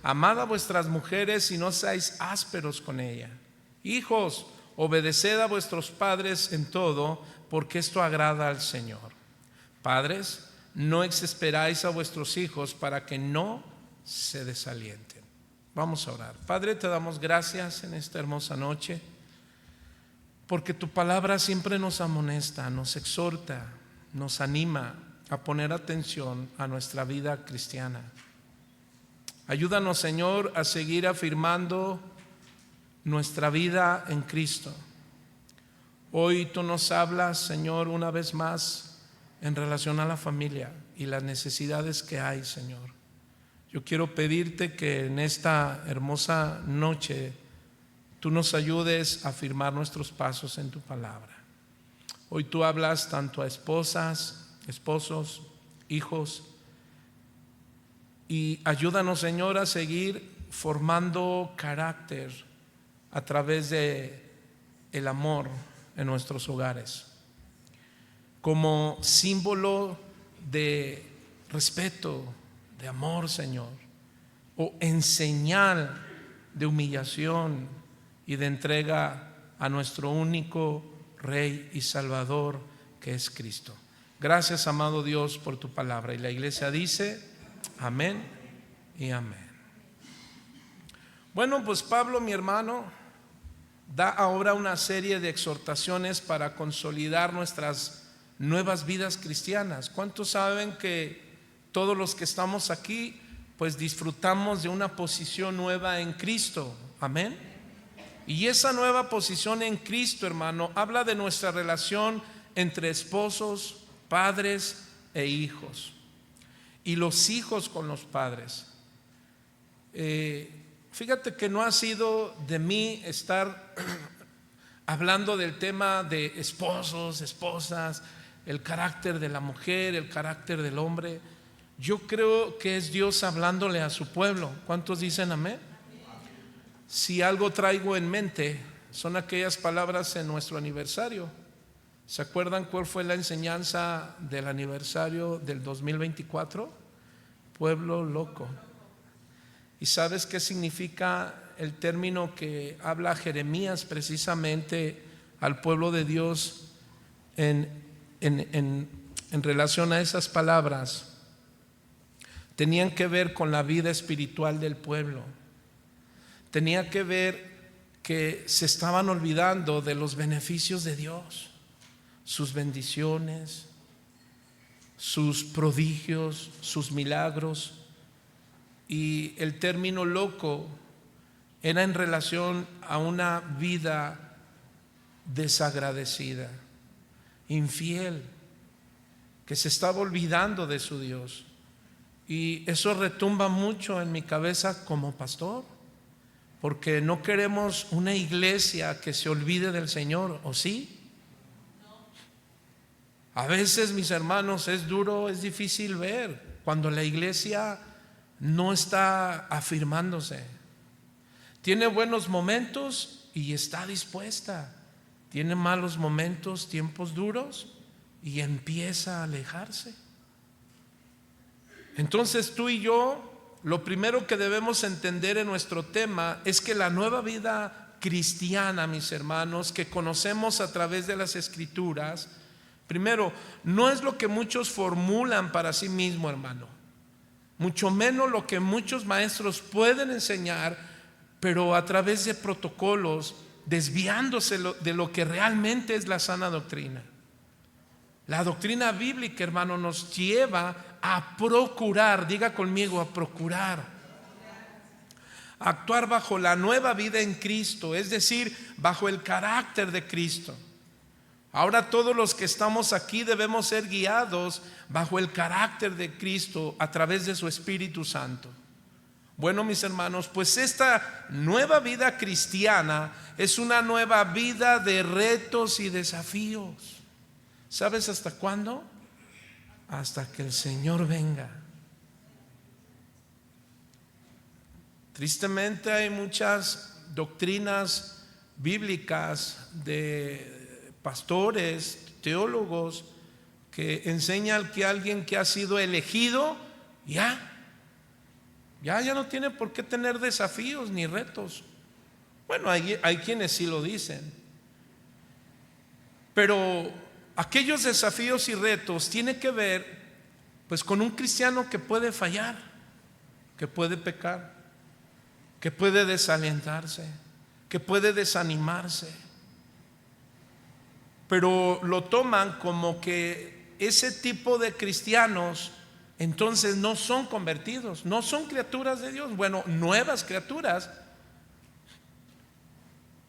amad a vuestras mujeres y no seáis ásperos con ella. Hijos, obedeced a vuestros padres en todo, porque esto agrada al Señor. Padres, no exasperáis a vuestros hijos para que no se desalienten. Vamos a orar. Padre, te damos gracias en esta hermosa noche, porque tu palabra siempre nos amonesta, nos exhorta, nos anima a poner atención a nuestra vida cristiana. Ayúdanos, Señor, a seguir afirmando nuestra vida en Cristo. Hoy tú nos hablas, Señor, una vez más en relación a la familia y las necesidades que hay, Señor. Yo quiero pedirte que en esta hermosa noche tú nos ayudes a afirmar nuestros pasos en tu palabra. Hoy tú hablas tanto a esposas, esposos, hijos, y ayúdanos, Señor, a seguir formando carácter a través de el amor en nuestros hogares, como símbolo de respeto, de amor, Señor, o en señal de humillación y de entrega a nuestro único Rey y Salvador, que es Cristo. Gracias, amado Dios, por tu palabra. Y la iglesia dice amén y amén. Bueno, pues Pablo, mi hermano, da ahora una serie de exhortaciones para consolidar nuestras nuevas vidas cristianas. ¿Cuántos saben que todos los que estamos aquí pues disfrutamos de una posición nueva en Cristo? Amén. Y esa nueva posición en Cristo, hermano, habla de nuestra relación entre esposos, padres e hijos, y los hijos con los padres. Fíjate que no ha sido de mí estar hablando del tema de esposos, esposas, el carácter de la mujer, el carácter del hombre. Yo creo que es Dios hablándole a su pueblo. ¿Cuántos dicen amén? Si algo traigo en mente son aquellas palabras en nuestro aniversario. ¿Se acuerdan cuál fue la enseñanza del aniversario del 2024? Pueblo loco. ¿Y sabes qué significa el término que habla Jeremías precisamente al pueblo de Dios en relación a esas palabras? Tenían que ver con la vida espiritual del pueblo. Tenía que ver que se estaban olvidando de los beneficios de Dios, sus bendiciones, sus prodigios, sus milagros. Y el término loco era en relación a una vida desagradecida, infiel, que se estaba olvidando de su Dios. Y eso retumba mucho en mi cabeza como pastor, porque no queremos una iglesia que se olvide del Señor, ¿o sí? A veces, mis hermanos, es duro, es difícil ver cuando la iglesia no está afirmándose. Tiene buenos momentos y está dispuesta. Tiene malos momentos, tiempos duros, y empieza a alejarse. Entonces tú y yo, lo primero que debemos entender en nuestro tema es que la nueva vida cristiana, mis hermanos, que conocemos a través de las Escrituras, primero, no es lo que muchos formulan para sí mismos, hermano, mucho menos lo que muchos maestros pueden enseñar, pero a través de protocolos, desviándose de lo que realmente es la sana doctrina. La doctrina bíblica, hermano, nos lleva a procurar, diga conmigo, a procurar, a actuar bajo la nueva vida en Cristo, es decir, bajo el carácter de Cristo. Ahora todos los que estamos aquí debemos ser guiados bajo el carácter de Cristo a través de su Espíritu Santo. Bueno, mis hermanos, pues esta nueva vida cristiana es una nueva vida de retos y desafíos. ¿Sabes hasta cuándo? Hasta que el Señor venga. Tristemente hay muchas doctrinas bíblicas de pastores, teólogos, que enseñan que alguien que ha sido elegido ya Ya no tiene por qué tener desafíos ni retos. Bueno, hay quienes sí lo dicen. Pero aquellos desafíos y retos tienen que ver pues con un cristiano que puede fallar, que puede pecar, que puede desalentarse, que puede desanimarse. Pero lo toman como que ese tipo de cristianos entonces no son convertidos, no son criaturas de Dios. Bueno, nuevas criaturas.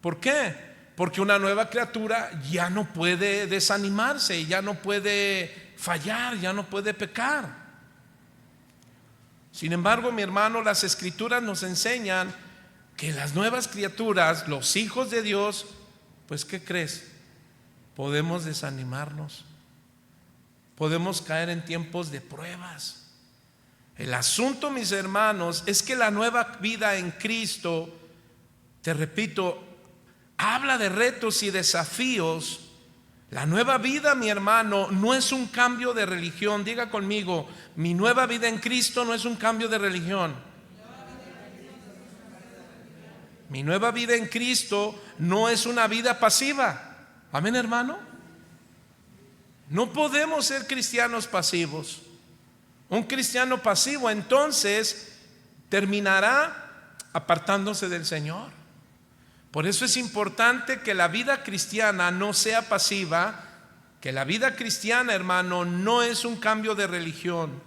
¿Por qué? Porque una nueva criatura ya no puede desanimarse, ya no puede fallar, ya no puede pecar. Sin embargo, mi hermano, las Escrituras nos enseñan que las nuevas criaturas, los hijos de Dios, pues ¿qué crees? Podemos desanimarnos, podemos caer en tiempos de pruebas. El asunto, mis hermanos, es que la nueva vida en Cristo, te repito, habla de retos y desafíos. La nueva vida, mi hermano, no es un cambio de religión. Diga conmigo, mi nueva vida en Cristo no es un cambio de religión. Mi nueva vida en Cristo no es una vida pasiva. Amén, hermano. No podemos ser cristianos pasivos. Un cristiano pasivo entonces terminará apartándose del Señor. Por eso es importante que la vida cristiana no sea pasiva, que la vida cristiana, hermano, no es un cambio de religión.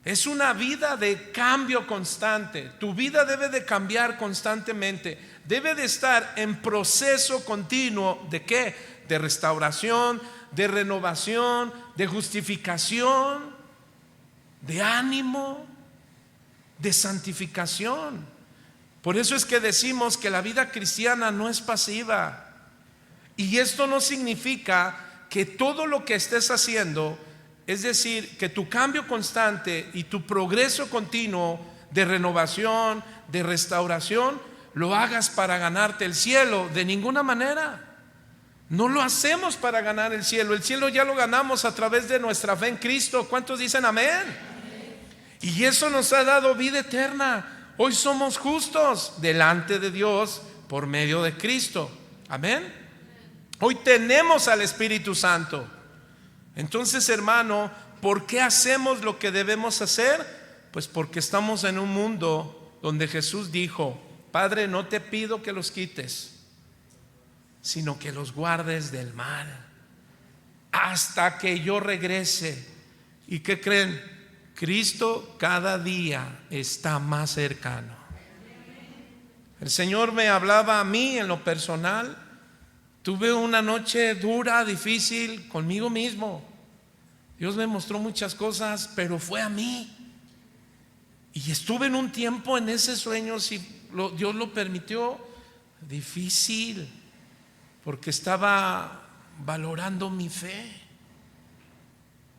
Es una vida de cambio constante. Tu vida debe de cambiar constantemente. Debe de estar en proceso continuo. ¿De qué? De restauración, de renovación, de justificación, de ánimo, de santificación. Por eso es que decimos que la vida cristiana no es pasiva. Y esto no significa que todo lo que estés haciendo, es decir, que tu cambio constante y tu progreso continuo de renovación, de restauración, lo hagas para ganarte el cielo. De ninguna manera. No lo hacemos para ganar el cielo. El cielo ya lo ganamos a través de nuestra fe en Cristo. ¿Cuántos dicen amén? Y eso nos ha dado vida eterna. Hoy somos justos delante de Dios por medio de Cristo. Amén. Hoy tenemos al Espíritu Santo. Entonces, hermano, ¿por qué hacemos lo que debemos hacer? Pues porque estamos en un mundo donde Jesús dijo: Padre, no te pido que los quites, sino que los guardes del mal hasta que yo regrese. ¿Y qué creen? Cristo cada día está más cercano. El Señor me hablaba a mí en lo personal. Tuve una noche dura, difícil conmigo mismo. Dios me mostró muchas cosas, pero fue a mí. Y estuve en un tiempo en ese sueño, si Dios lo permitió, difícil, porque estaba valorando mi fe.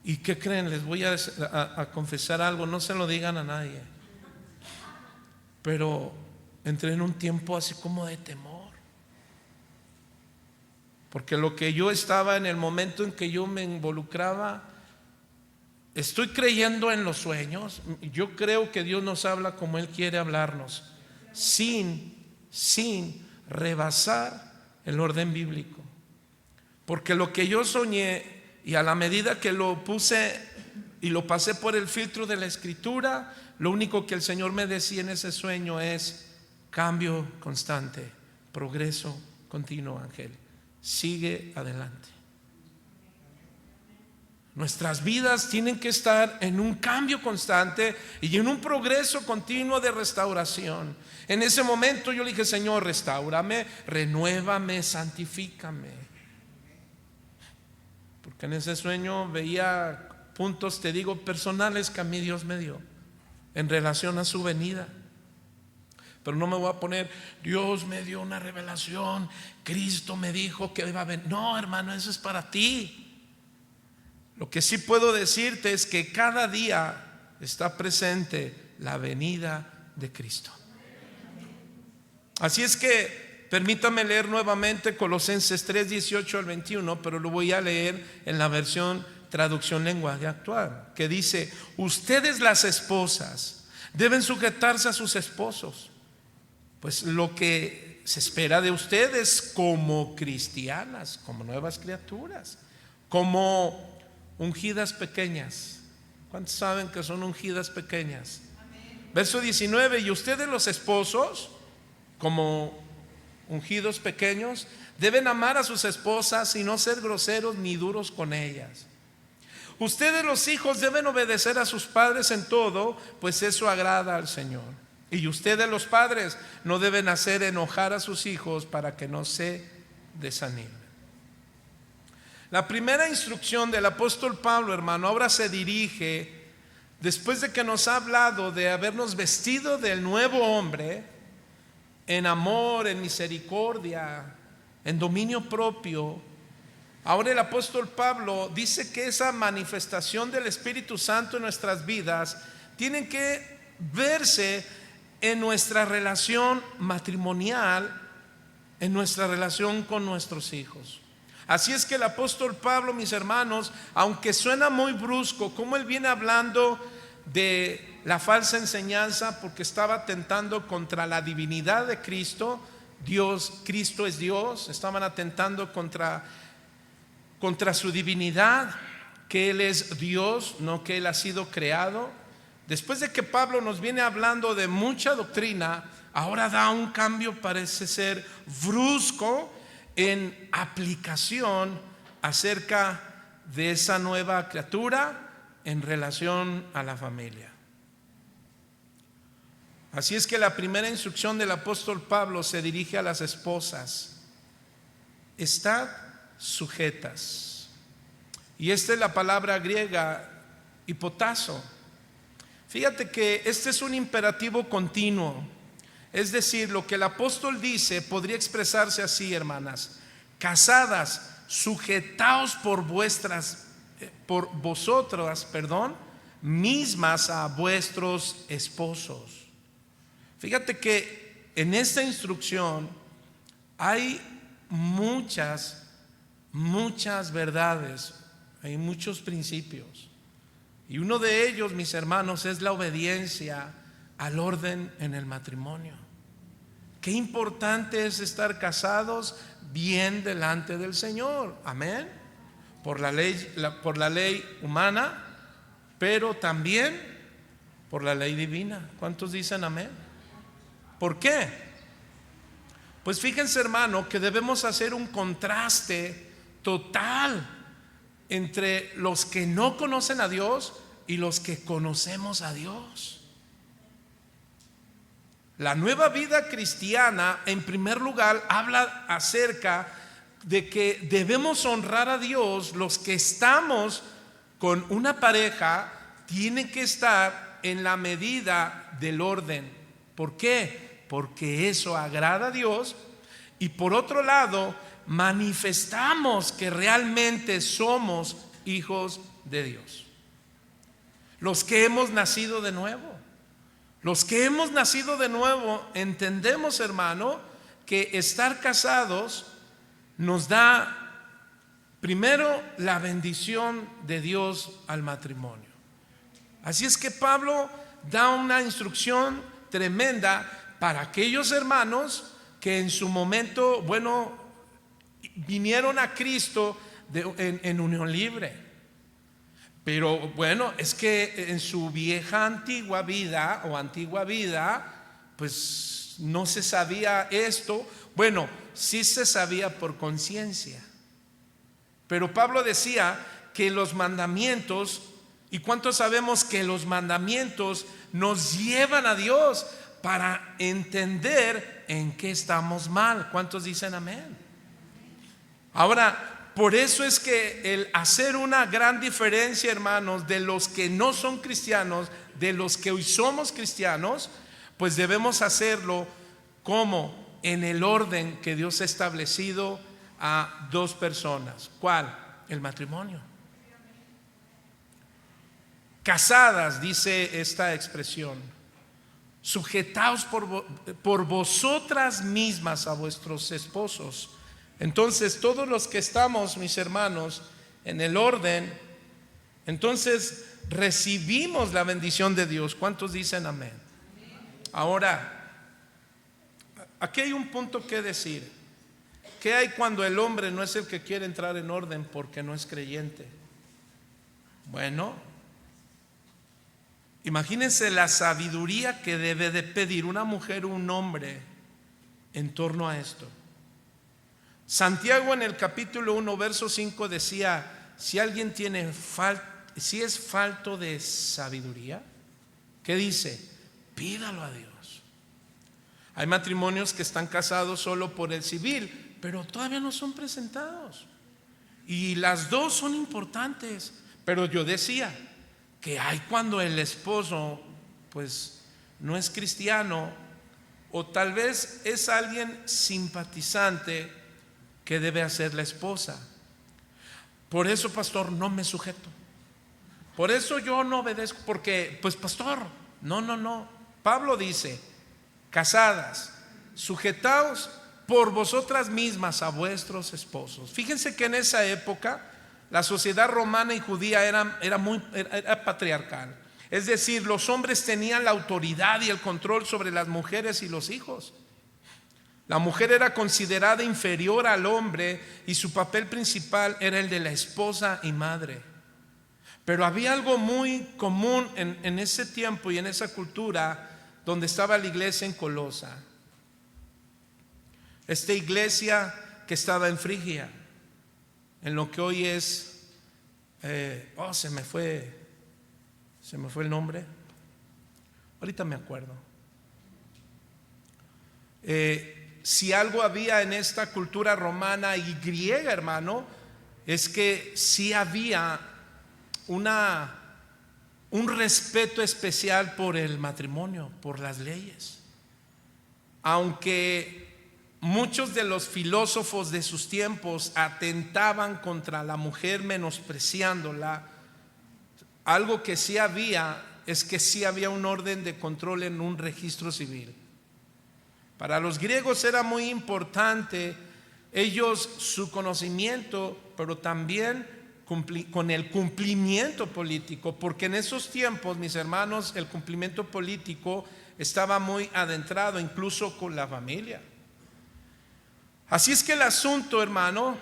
¿Y qué creen? Les voy a confesar algo, no se lo digan a nadie, pero entré en un tiempo así como de temor. Porque lo que yo estaba en el momento en que yo me involucraba, estoy creyendo en los sueños. Yo creo que Dios nos habla como Él quiere hablarnos, sin rebasar el orden bíblico. Porque lo que yo soñé, y a la medida que lo puse y lo pasé por el filtro de la Escritura, lo único que el Señor me decía en ese sueño es: cambio constante, progreso continuo, Ángel. Sigue adelante. Nuestras vidas tienen que estar en un cambio constante y en un progreso continuo de restauración. En ese momento yo le dije: Señor, restáurame, renuévame, santifícame. Porque en ese sueño veía puntos, te digo, personales que a mí Dios me dio en relación a su venida. Pero no me voy a poner: Dios me dio una revelación, Cristo me dijo que iba a venir. No, hermano, eso es para ti. Lo que sí puedo decirte es que cada día está presente la venida de Cristo. Así es que permítame leer nuevamente Colosenses 3, 18 al 21, pero lo voy a leer en la versión traducción lenguaje actual, que dice: ustedes, las esposas, Deben sujetarse a sus esposos, pues lo que se espera de ustedes como cristianas, como nuevas criaturas, como ungidas pequeñas. ¿Cuántos saben que son ungidas pequeñas? Amén. Verso 19: y ustedes los esposos, como ungidos pequeños, deben amar a sus esposas y no ser groseros ni duros con ellas. Ustedes los hijos deben obedecer a sus padres en todo, pues eso agrada al Señor. Y ustedes los padres no deben hacer enojar a sus hijos para que no se desanimen. La primera instrucción del apóstol Pablo, hermano, ahora se dirige, después de que nos ha hablado de habernos vestido del nuevo hombre, en amor, en misericordia, en dominio propio. Ahora el apóstol Pablo dice que esa manifestación del Espíritu Santo en nuestras vidas tiene que verse en nuestra relación matrimonial, en nuestra relación con nuestros hijos. Así es que el apóstol Pablo, mis hermanos, aunque suena muy brusco, como él viene hablando de la falsa enseñanza, porque estaba atentando contra la divinidad de Cristo. Cristo es Dios. Estaban atentando contra su divinidad, que Él es Dios, no que Él ha sido creado. Después de que Pablo nos viene hablando de mucha doctrina, ahora da un cambio, parece ser brusco, en aplicación acerca de esa nueva criatura en relación a la familia. Así es que la primera instrucción del apóstol Pablo se dirige a las esposas: estad sujetas. Y esta es la palabra griega hipotazo. Fíjate que este es un imperativo continuo. Es decir, lo que el apóstol dice podría expresarse así, hermanas: casadas, sujetaos por vosotras, mismas a vuestros esposos. Fíjate que en esta instrucción hay muchas verdades, hay muchos principios. Y uno de ellos, mis hermanos, es la obediencia al orden en el matrimonio. Qué importante es estar casados bien delante del Señor. Amén. Por la ley humana, pero también por la ley divina. ¿Cuántos dicen amén? ¿Por qué? Pues fíjense, hermano, que debemos hacer un contraste total entre los que no conocen a Dios y los que conocemos a Dios. La nueva vida cristiana, en primer lugar, habla acerca de que debemos honrar a Dios. Los que estamos con una pareja tienen que estar en la medida del orden. ¿Por qué? Porque eso agrada a Dios. Y por otro lado, manifestamos que realmente somos hijos de Dios. Los que hemos nacido de nuevo. Los que hemos nacido de nuevo entendemos, hermano, que estar casados nos da primero la bendición de Dios al matrimonio. Así es que Pablo da una instrucción tremenda para aquellos hermanos que en su momento, vinieron a Cristo en unión libre. Pero bueno, es que en su antigua vida, pues no se sabía esto. Bueno, sí se sabía por conciencia. Pero Pablo decía que los mandamientos, ¿y cuántos sabemos que los mandamientos nos llevan a Dios para entender en qué estamos mal? ¿Cuántos dicen amén? Ahora, por eso es que el hacer una gran diferencia, hermanos, de los que no son cristianos, de los que hoy somos cristianos, pues debemos hacerlo como en el orden que Dios ha establecido a dos personas. ¿Cuál? El matrimonio. Casadas, dice esta expresión: sujetaos por vosotras mismas a vuestros esposos. Entonces, todos los que estamos, mis hermanos, en el orden, entonces recibimos la bendición de Dios. ¿Cuántos dicen amén? Ahora, aquí hay un punto que decir. ¿Qué hay cuando el hombre no es el que quiere entrar en orden porque no es creyente? Bueno, imagínense la sabiduría que debe de pedir una mujer o un hombre en torno a esto. Santiago en el capítulo 1 verso 5 decía: si alguien tiene si es falto de sabiduría, ¿qué dice? Pídalo a Dios. Hay matrimonios que están casados solo por el civil, pero todavía no son presentados, y las dos son importantes. Pero yo decía que hay cuando el esposo pues no es cristiano, o tal vez es alguien simpatizante que debe hacer la esposa. Por eso, pastor, no me sujeto. Por eso yo no obedezco, porque pues pastor, no. Pablo dice: casadas, sujetaos por vosotras mismas a vuestros esposos. Fíjense que en esa época la sociedad romana y judía era patriarcal. Es decir, los hombres tenían la autoridad y el control sobre las mujeres y los hijos. La mujer era considerada inferior al hombre y su papel principal era el de la esposa y madre. Pero había algo muy común en ese tiempo y en esa cultura donde estaba la iglesia en Colosa. Esta iglesia que estaba en Frigia, en lo que hoy es, se me fue el nombre, ahorita me acuerdo. Si algo había en esta cultura romana y griega, hermano, es que sí había un respeto especial por el matrimonio, por las leyes. Aunque muchos de los filósofos de sus tiempos atentaban contra la mujer menospreciándola, algo que sí había es que sí había un orden de control en un registro civil. Para los griegos era muy importante ellos su conocimiento, pero también con el cumplimiento político, porque en esos tiempos, mis hermanos, el cumplimiento político estaba muy adentrado, incluso con la familia. Así es que el asunto, hermano,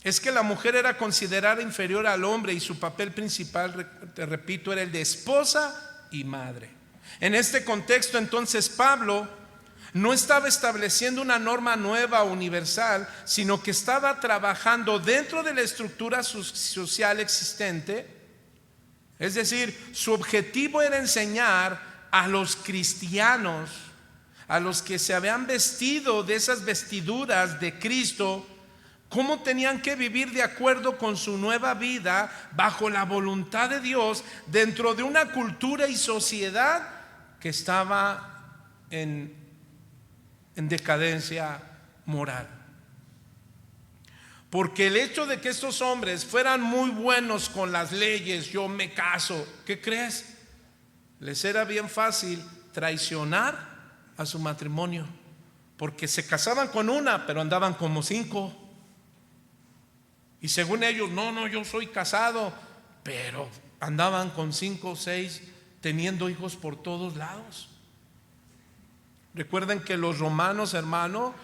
es que la mujer era considerada inferior al hombre y su papel principal, te repito, era el de esposa y madre. En este contexto, entonces, Pablo no estaba estableciendo una norma nueva universal, sino que estaba trabajando dentro de la estructura social existente. Es decir, su objetivo era enseñar a los cristianos, a los que se habían vestido de esas vestiduras de Cristo, cómo tenían que vivir de acuerdo con su nueva vida bajo la voluntad de Dios, dentro de una cultura y sociedad que estaba en decadencia moral. Porque el hecho de que estos hombres fueran muy buenos con las leyes, yo me caso, ¿qué crees? Les era bien fácil traicionar a su matrimonio, porque se casaban con una, pero andaban como 5. Y según ellos, no, yo soy casado, pero andaban con 5 o 6, teniendo hijos por todos lados. Recuerden que los romanos, hermano,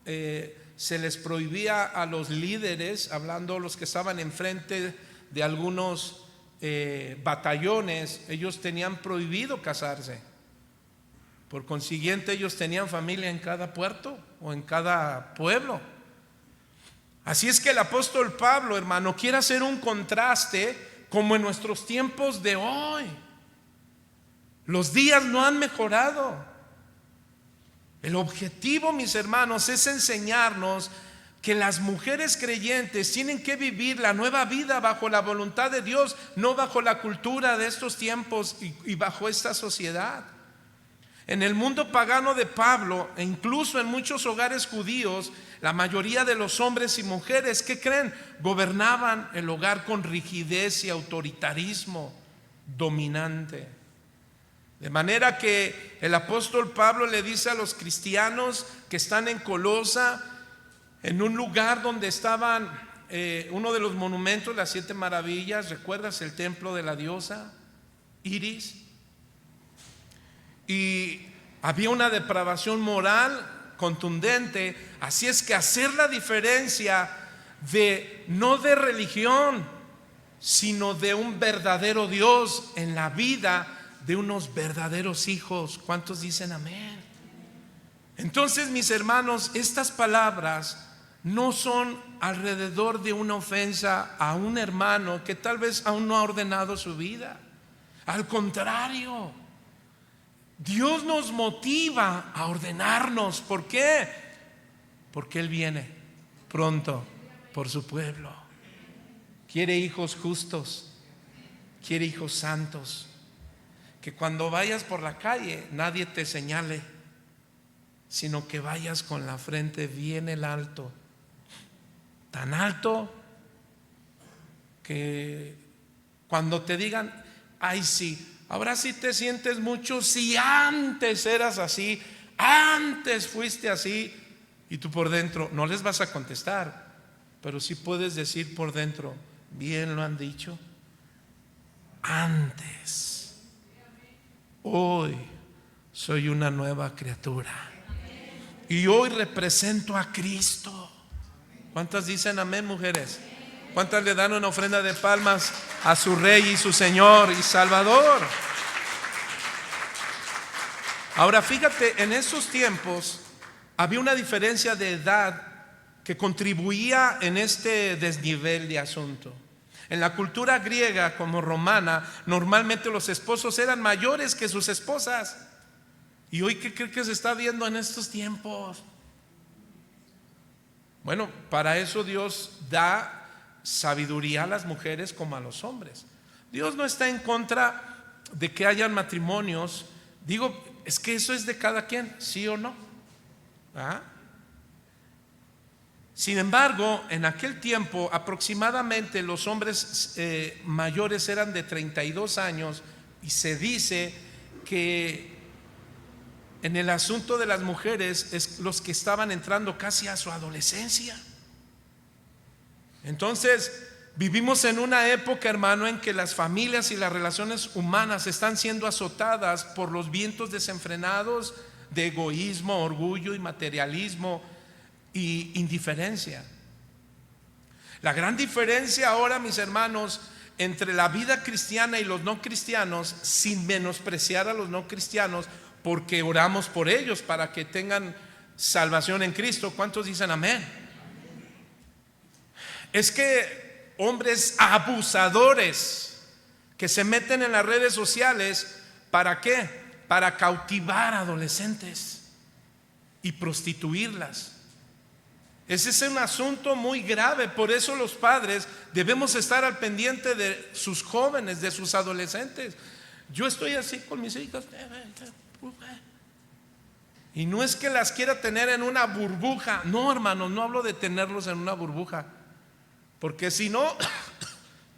se les prohibía a los líderes, hablando los que estaban enfrente de algunos batallones, ellos tenían prohibido casarse. Por consiguiente, ellos tenían familia en cada puerto o en cada pueblo. Así es que el apóstol Pablo, hermano, quiere hacer un contraste como en nuestros tiempos de hoy. Los días no han mejorado. El objetivo, mis hermanos, es enseñarnos que las mujeres creyentes tienen que vivir la nueva vida bajo la voluntad de Dios, no bajo la cultura de estos tiempos y bajo esta sociedad. En el mundo pagano de Pablo, e incluso en muchos hogares judíos, la mayoría de los hombres y mujeres, ¿qué creen? Gobernaban el hogar con rigidez y autoritarismo dominante. De manera que el apóstol Pablo le dice a los cristianos que están en Colosa, en un lugar donde estaban uno de los monumentos, las 7 maravillas. ¿Recuerdas el templo de la diosa Iris? Y había una depravación moral contundente. Así es que hacer la diferencia no de religión, sino de un verdadero Dios en la vida de unos verdaderos hijos. ¿Cuántos dicen amén? Entonces, mis hermanos, estas palabras no son alrededor de una ofensa a un hermano que tal vez aún no ha ordenado su vida. Al contrario, Dios nos motiva a ordenarnos. ¿Por qué? Porque Él viene pronto por su pueblo. Quiere hijos justos, quiere hijos santos. Que cuando vayas por la calle nadie te señale, sino que vayas con la frente bien en alto, tan alto que cuando te digan: ay, sí, ahora sí te sientes mucho, si antes eras así, antes fuiste así. Y tú por dentro no les vas a contestar, pero sí puedes decir por dentro: bien lo han dicho. Antes, hoy soy una nueva criatura y hoy represento a Cristo. ¿Cuántas dicen amén, mujeres? ¿Cuántas le dan una ofrenda de palmas a su Rey y su Señor y Salvador? Ahora fíjate, en esos tiempos había una diferencia de edad que contribuía en este desnivel de asunto. En la cultura griega como romana, normalmente los esposos eran mayores que sus esposas. ¿Y hoy qué cree que se está viendo en estos tiempos? Bueno, para eso Dios da sabiduría a las mujeres como a los hombres. Dios no está en contra de que hayan matrimonios. Digo, es que eso es de cada quien, ¿sí o no? ¿Ah? Sin embargo, en aquel tiempo aproximadamente los hombres mayores eran de 32 años y se dice que en el asunto de las mujeres es los que estaban entrando casi a su adolescencia. Entonces vivimos en una época, hermano, en que las familias y las relaciones humanas están siendo azotadas por los vientos desenfrenados de egoísmo, orgullo y materialismo y indiferencia. La gran diferencia ahora, mis hermanos, entre la vida cristiana y los no cristianos, sin menospreciar a los no cristianos, porque oramos por ellos para que tengan salvación en Cristo. ¿Cuántos dicen amén? Es que hombres abusadores que se meten en las redes sociales, ¿para qué? Para cautivar adolescentes y prostituirlas. Ese es un asunto muy grave. Por eso los padres debemos estar al pendiente de sus jóvenes, de sus adolescentes. Yo estoy así con mis hijas, y no es que las quiera tener en una burbuja. No, hermanos, no hablo de tenerlos en una burbuja, porque si no,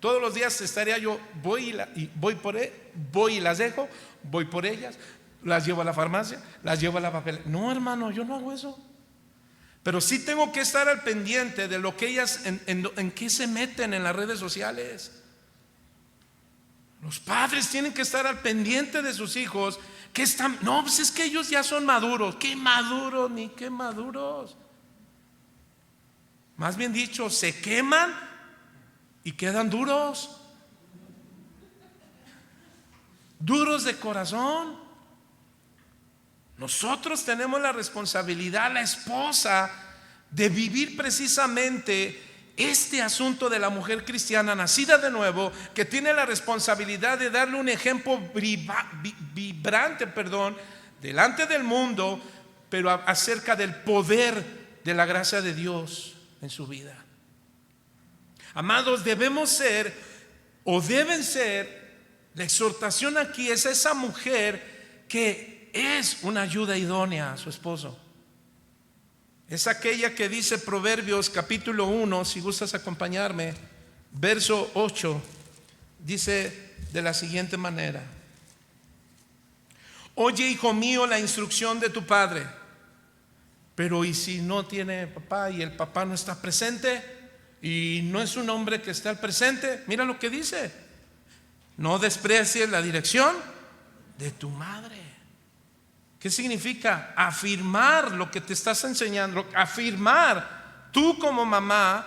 todos los días estaría yo, voy y las dejo, voy por ellas, las llevo a la farmacia, las llevo a la papelería. No, hermano, yo no hago eso. Pero sí tengo que estar al pendiente de lo que ellas, en qué se meten en las redes sociales. Los padres tienen que estar al pendiente de sus hijos. Que están, no, pues es que ellos ya son maduros. ¿Qué maduros? Ni qué maduros. Más bien dicho, se queman y quedan duros. Duros de corazón. Nosotros tenemos la responsabilidad, la esposa, de vivir precisamente este asunto de la mujer cristiana nacida de nuevo, que tiene la responsabilidad de darle un ejemplo vibrante, delante del mundo, pero acerca del poder de la gracia de Dios en su vida. Amados, debemos ser, o deben ser, la exhortación aquí es esa mujer que es una ayuda idónea a su esposo. Es aquella que dice Proverbios capítulo 1, si gustas acompañarme, verso 8, dice de la siguiente manera: oye, hijo mío, la instrucción de tu padre. Pero ¿y si no tiene papá y el papá no está presente? y no es un hombre que está al presente, mira lo que dice: no desprecies la dirección de tu madre. ¿Qué significa? Afirmar lo que te estás enseñando, afirmar. Tú como mamá,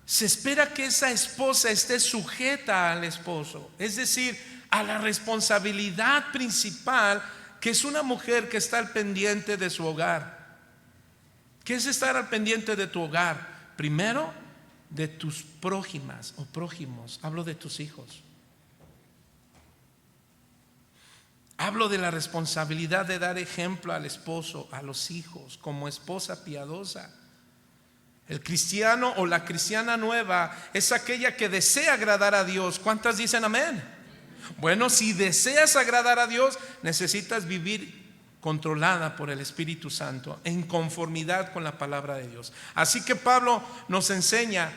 se espera que esa esposa esté sujeta al esposo, es decir, a la responsabilidad principal, que es una mujer que está al pendiente de su hogar. ¿Qué es estar al pendiente de tu hogar? Primero, de tus prójimas o prójimos. Hablo de tus hijos. Hablo de la responsabilidad de dar ejemplo al esposo, a los hijos, como esposa piadosa. El cristiano o la cristiana nueva es aquella que desea agradar a Dios. ¿Cuántas dicen amén? Bueno, si deseas agradar a Dios, necesitas vivir controlada por el Espíritu Santo, en conformidad con la palabra de Dios. Así que Pablo nos enseña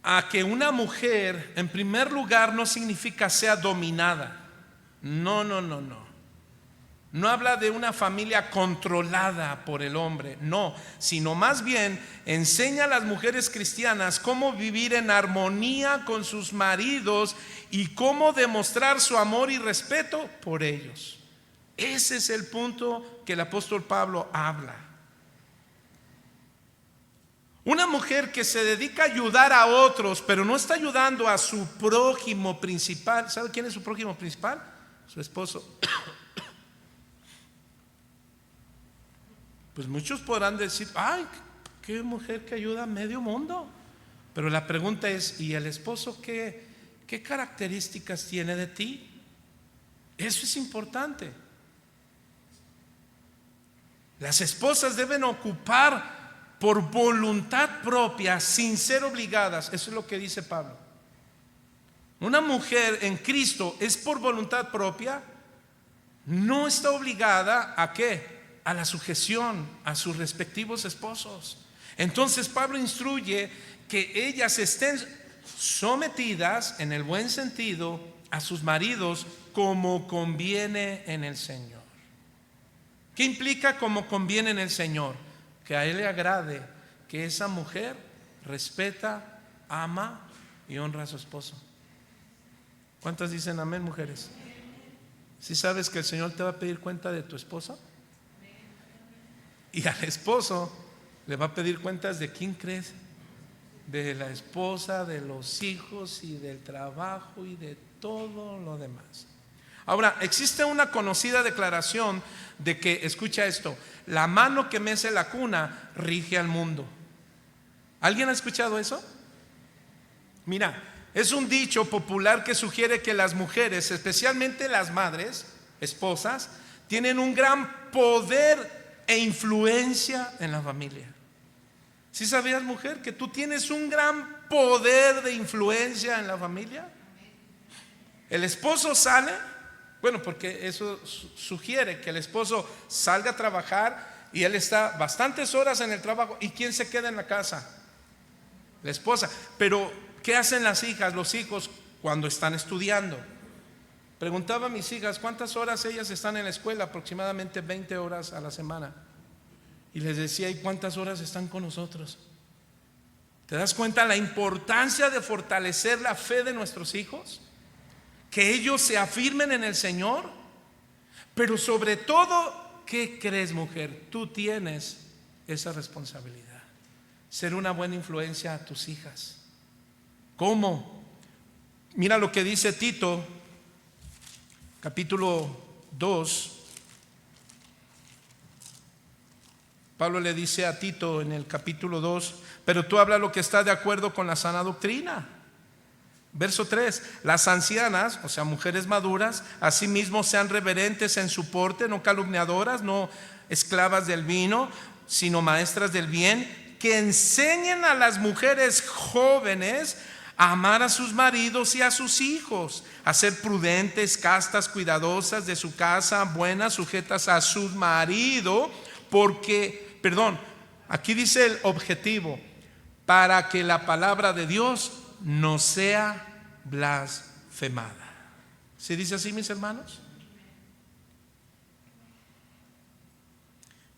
a que una mujer, en primer lugar, no significa sea dominada. No. No habla de una familia controlada por el hombre, no, sino más bien enseña a las mujeres cristianas cómo vivir en armonía con sus maridos y cómo demostrar su amor y respeto por ellos. Ese es el punto que el apóstol Pablo habla. Una mujer que se dedica a ayudar a otros, pero no está ayudando a su prójimo principal. ¿Sabe quién es su prójimo principal? Su esposo. Pues muchos podrán decir: ay, qué mujer que ayuda a medio mundo. Pero la pregunta es: ¿y el esposo qué características tiene de ti? Eso es importante. Las esposas deben ocupar por voluntad propia, sin ser obligadas. Eso es lo que dice Pablo. Una mujer en Cristo es por voluntad propia, no está obligada ¿a qué? A la sujeción a sus respectivos esposos. Entonces Pablo instruye que ellas estén sometidas, en el buen sentido, a sus maridos como conviene en el Señor. ¿Qué implica como conviene en el Señor? Que a Él le agrade que esa mujer respeta, ama y honra a su esposo. ¿Cuántas dicen amén, mujeres? ¿Sí sabes que el Señor te va a pedir cuenta de tu esposa? Y al esposo le va a pedir cuentas de quién crees, de la esposa, de los hijos y del trabajo y de todo lo demás. Ahora, existe una conocida declaración de que, escucha esto: la mano que mece la cuna rige al mundo. ¿Alguien ha escuchado eso? Mira, es un dicho popular que sugiere que las mujeres, especialmente las madres, esposas, tienen un gran poder e influencia en la familia. ¿Sí sabías, mujer, que tú tienes un gran poder de influencia en la familia? El esposo sale, bueno, porque eso sugiere que el esposo salga a trabajar y él está bastantes horas en el trabajo. ¿Y quién se queda en la casa? La esposa. Pero ¿qué hacen las hijas, los hijos cuando están estudiando? Preguntaba a mis hijas cuántas horas ellas están en la escuela, aproximadamente 20 horas a la semana. Y les decía: ¿y cuántas horas están con nosotros? ¿Te das cuenta la importancia de fortalecer la fe de nuestros hijos? Que ellos se afirmen en el Señor. Pero sobre todo, ¿qué crees, mujer? Tú tienes esa responsabilidad: ser una buena influencia a tus hijas. ¿Cómo? Mira lo que dice Tito, capítulo 2. Pablo le dice a Tito en el capítulo 2: pero tú habla lo que está de acuerdo con la sana doctrina. Verso 3: las ancianas, o sea, mujeres maduras, asimismo sean reverentes en su porte, no calumniadoras, no esclavas del vino, sino maestras del bien, que enseñen a las mujeres jóvenes a amar a sus maridos y a sus hijos, a ser prudentes, castas, cuidadosas de su casa, buenas, sujetas a su marido, porque, aquí dice el objetivo: para que la palabra de Dios no sea blasfemada. ¿Se dice así, mis hermanos?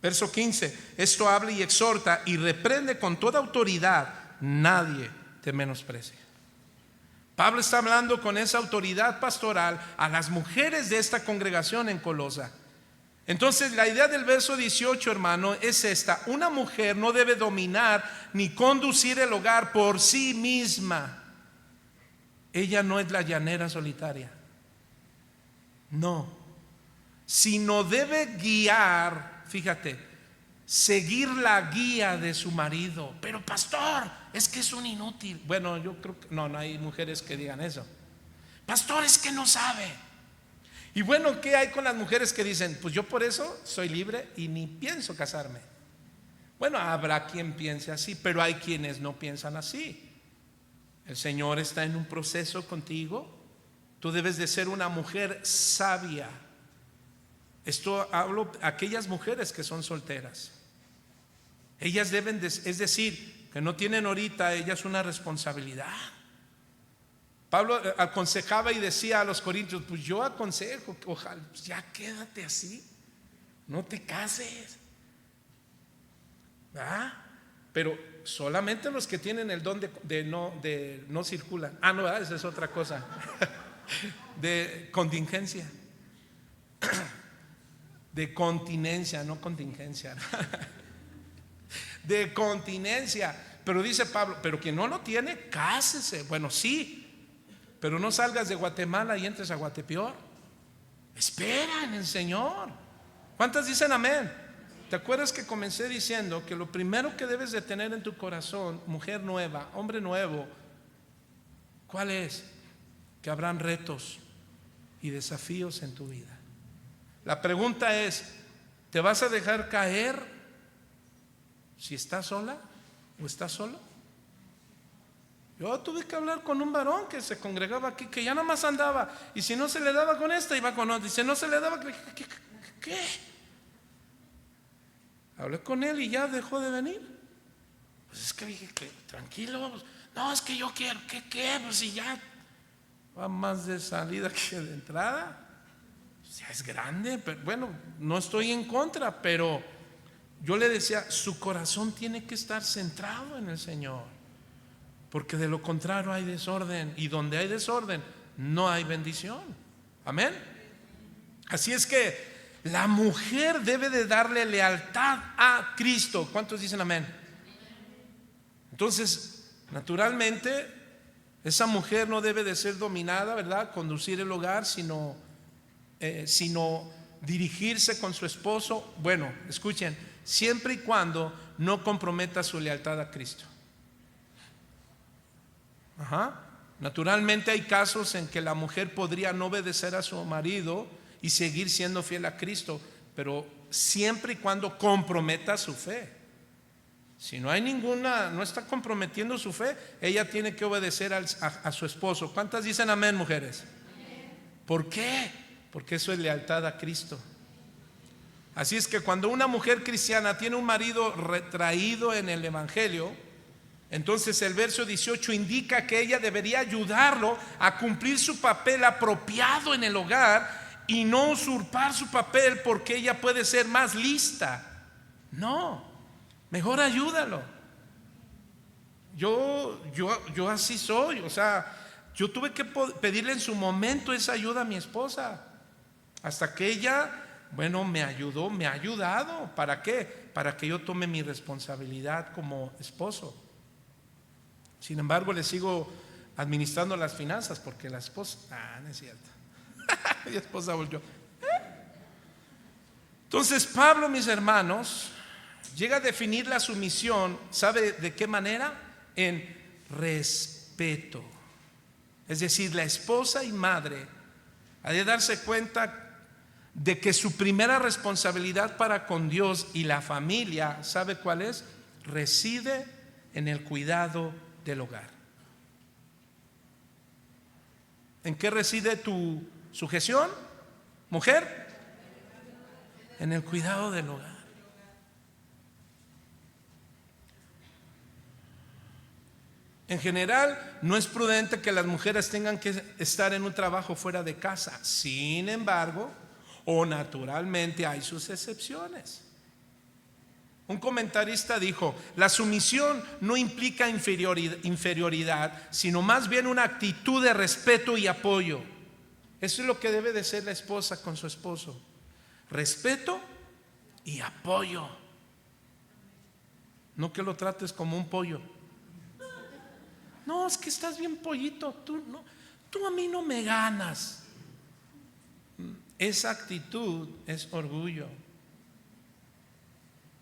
Verso 15: esto habla y exhorta y reprende con toda autoridad. nadie te menosprecie. Pablo está hablando con esa autoridad pastoral a las mujeres de esta congregación en Colosa. Entonces la idea del verso 18, hermano, es esta: una mujer no debe dominar ni conducir el hogar por sí misma. Ella no es la llanera solitaria, no, sino debe guiar, fíjate, seguir la guía de su marido. Pero pastor, es que es un inútil. Bueno, yo creo que no hay mujeres que digan eso. Pastor, es que no sabe. Y bueno, ¿qué hay con las mujeres que dicen: pues yo por eso soy libre y ni pienso casarme? Bueno, habrá quien piense así, pero hay quienes no piensan así. El Señor está en un proceso contigo. Tú debes de ser una mujer sabia. Esto hablo a aquellas mujeres que son solteras. Ellas deben de, es decir, que no tienen ahorita ellas una responsabilidad. Pablo aconsejaba y decía a los corintios: pues yo aconsejo que ojalá ya quédate así, no te cases, ¿verdad? Pero solamente los que tienen el don de no circulan. No, ¿verdad? Esa es otra cosa. De contingencia, de continencia, no contingencia. De continencia. Pero dice Pablo: pero quien no lo tiene, cásese. Bueno, sí, pero no salgas de Guatemala y entres a Guatepeor. Espera en el Señor. ¿Cuántas dicen amén? ¿Te acuerdas que comencé diciendo que lo primero que debes de tener en tu corazón, mujer nueva, hombre nuevo, cuál es? Que habrán retos y desafíos en tu vida. La pregunta es: ¿te vas a dejar caer si estás sola o estás solo? Yo tuve que hablar con un varón que se congregaba aquí, que ya nada más andaba, y si no se le daba con esta, iba con otra, y si no se le daba, ¿qué? Hablé con él y ya dejó de venir. Pues es que dije que tranquilo, pues, no, es que yo quiero, ¿qué? Pues si ya va más de salida que de entrada, pues ya es grande. Pero bueno, no estoy en contra, pero yo le decía: su corazón tiene que estar centrado en el Señor, porque de lo contrario hay desorden, y donde hay desorden no hay bendición. Amén. Así es que la mujer debe de darle lealtad a Cristo. ¿Cuántos dicen amén? Entonces, naturalmente, esa mujer no debe de ser dominada, ¿verdad? Conducir el hogar, sino dirigirse con su esposo. Bueno, escuchen, siempre y cuando no comprometa su lealtad a Cristo. Naturalmente hay casos en que la mujer podría no obedecer a su marido y seguir siendo fiel a Cristo, pero siempre y cuando comprometa su fe. Si no hay no está comprometiendo su fe, ella tiene que obedecer a su esposo. ¿Cuántas dicen amén, mujeres? ¿Por qué? Porque eso es lealtad a Cristo. Así es que cuando una mujer cristiana tiene un marido retraído en el evangelio, entonces el verso 18 indica que ella debería ayudarlo a cumplir su papel apropiado en el hogar y no usurpar su papel porque ella puede ser más lista. No, mejor ayúdalo. Yo así soy. O sea, yo tuve que pedirle en su momento esa ayuda a mi esposa, hasta que ella, bueno, me ayudó, me ha ayudado. ¿Para qué? Para que yo tome mi responsabilidad como esposo. Sin embargo, le sigo administrando las finanzas, porque la esposa, no es cierto. Mi esposa volvió. Entonces Pablo, mis hermanos, llega a definir la sumisión. ¿Sabe de qué manera? En respeto. Es decir, la esposa y madre ha de darse cuenta de que su primera responsabilidad para con Dios y la familia, ¿sabe cuál es? Reside en el cuidado del hogar. ¿En qué reside tu sujeción, mujer? En el cuidado del hogar. En general, no es prudente que las mujeres tengan que estar en un trabajo fuera de casa. Sin embargo, o naturalmente hay sus excepciones. Un comentarista dijo: la sumisión no implica inferioridad, sino más bien una actitud de respeto y apoyo. Eso es lo que debe de ser la esposa con su esposo: respeto y apoyo. No que lo trates como un pollo. No, es que estás bien pollito, tú a mí no me ganas. Esa actitud es orgullo.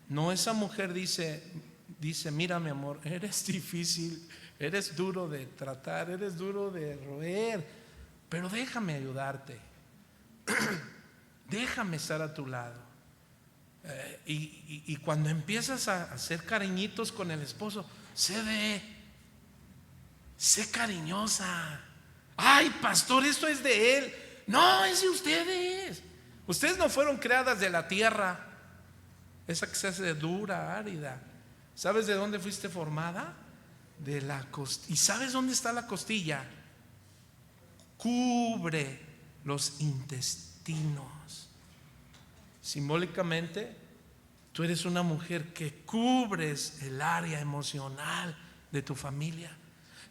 No, esa mujer dice: mira mi amor, eres difícil, eres duro de tratar, eres duro de roer, pero déjame ayudarte, déjame estar a tu lado. Y cuando empiezas a hacer cariñitos con el esposo, sé cariñosa. Ay, pastor, esto es de él. No, es de ustedes. Ustedes no fueron creadas de la tierra, esa que se hace dura, árida. ¿Sabes de dónde fuiste formada? De la costilla. ¿Y sabes dónde está la costilla? Cubre los intestinos. Simbólicamente, tú eres una mujer que cubres el área emocional de tu familia.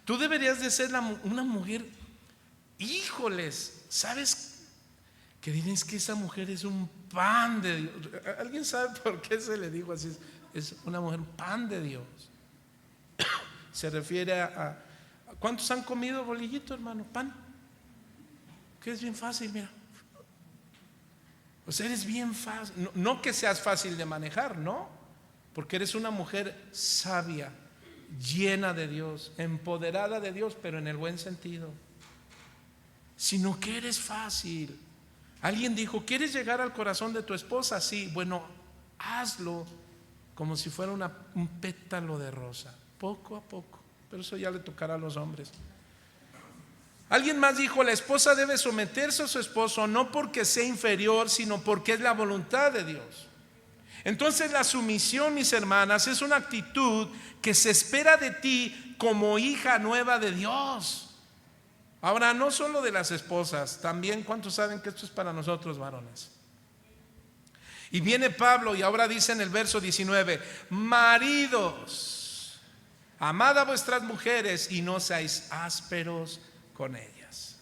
Tú deberías de ser una mujer, híjoles, ¿sabes? Que dices que esa mujer es un pan de Dios. ¿Alguien sabe por qué se le dijo así? Es una mujer pan de Dios. Se refiere a ¿cuántos han comido bolillito, hermano? Pan. Que es bien fácil, mira. O sea, eres bien fácil. No que seas fácil de manejar, no. Porque eres una mujer sabia, llena de Dios, empoderada de Dios, pero en el buen sentido. Sino que eres fácil. Alguien dijo: ¿quieres llegar al corazón de tu esposa? Sí, bueno, hazlo como si fuera un pétalo de rosa, poco a poco. Pero eso ya le tocará a los hombres. Alguien más dijo: la esposa debe someterse a su esposo no porque sea inferior, sino porque es la voluntad de Dios. Entonces la sumisión, mis hermanas, es una actitud que se espera de ti como hija nueva de Dios. Ahora, no solo de las esposas, también, ¿cuántos saben que esto es para nosotros varones? Y viene Pablo y ahora dice en el verso 19: maridos, amad a vuestras mujeres y no seáis ásperos con ellas.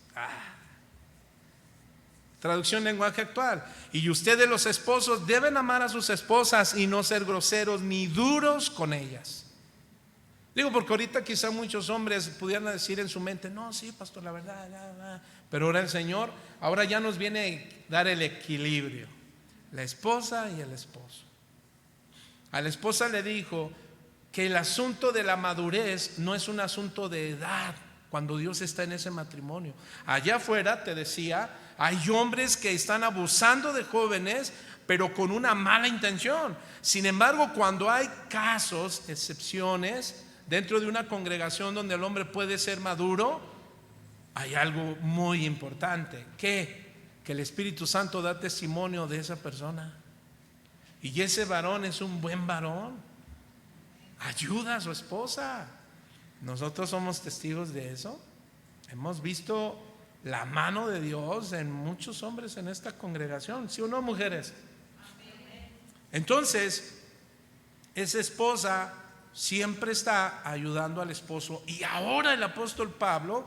Traducción lenguaje actual. Y ustedes, los esposos, deben amar a sus esposas y no ser groseros ni duros con ellas. Digo, porque ahorita quizá muchos hombres pudieran decir en su mente: no, sí, pastor, la verdad, pero ahora el Señor ahora ya nos viene a dar el equilibrio, la esposa y el esposo. A la esposa le dijo que el asunto de la madurez no es un asunto de edad cuando Dios está en ese matrimonio. Allá afuera, te decía, hay hombres que están abusando de jóvenes, pero con una mala intención. Sin embargo, cuando hay casos, excepciones, dentro de una congregación donde el hombre puede ser maduro, hay algo muy importante: que el Espíritu Santo da testimonio de esa persona. Y ese varón es un buen varón, ayuda a su esposa. Nosotros somos testigos de eso. Hemos visto la mano de Dios en muchos hombres en esta congregación, ¿sí o no, mujeres? Entonces, esa esposa siempre está ayudando al esposo. Y ahora el apóstol Pablo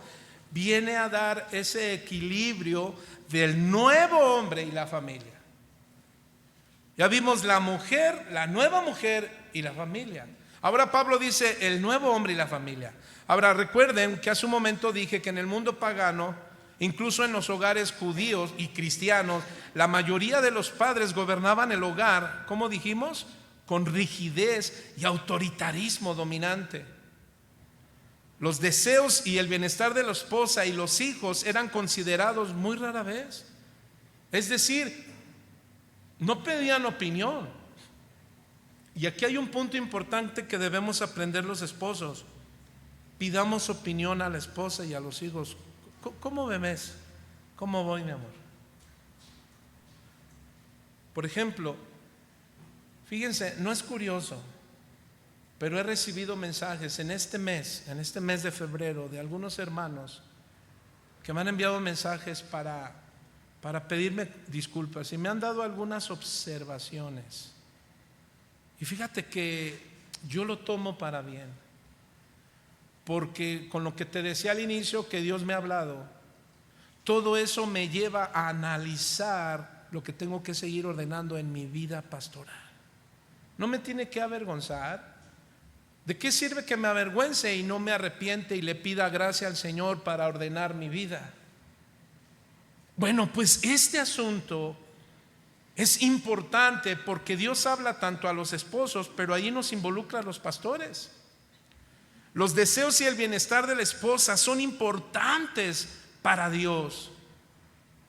viene a dar ese equilibrio del nuevo hombre y la familia. Ya vimos la mujer, la nueva mujer y la familia. Ahora Pablo dice el nuevo hombre y la familia. Ahora recuerden que hace un momento dije que en el mundo pagano, incluso en los hogares judíos y cristianos, la mayoría de los padres gobernaban el hogar, ¿cómo dijimos? Con rigidez y autoritarismo dominante. Los deseos y el bienestar de la esposa y los hijos eran considerados muy rara vez. Es decir, no pedían opinión. Y aquí hay un punto importante que debemos aprender los esposos: pidamos opinión a la esposa y a los hijos. ¿Cómo me ves? ¿Cómo voy, mi amor? Por ejemplo, fíjense, no es curioso, pero he recibido mensajes en este mes de febrero, de algunos hermanos que me han enviado mensajes para pedirme disculpas y me han dado algunas observaciones. Y fíjate que yo lo tomo para bien, porque con lo que te decía al inicio que Dios me ha hablado, todo eso me lleva a analizar lo que tengo que seguir ordenando en mi vida pastoral. No me tiene que avergonzar. ¿De qué sirve que me avergüence y no me arrepiente y le pida gracia al Señor para ordenar mi vida? Bueno, pues este asunto es importante porque Dios habla tanto a los esposos, pero ahí nos involucra a los pastores. Los deseos y el bienestar de la esposa son importantes para Dios.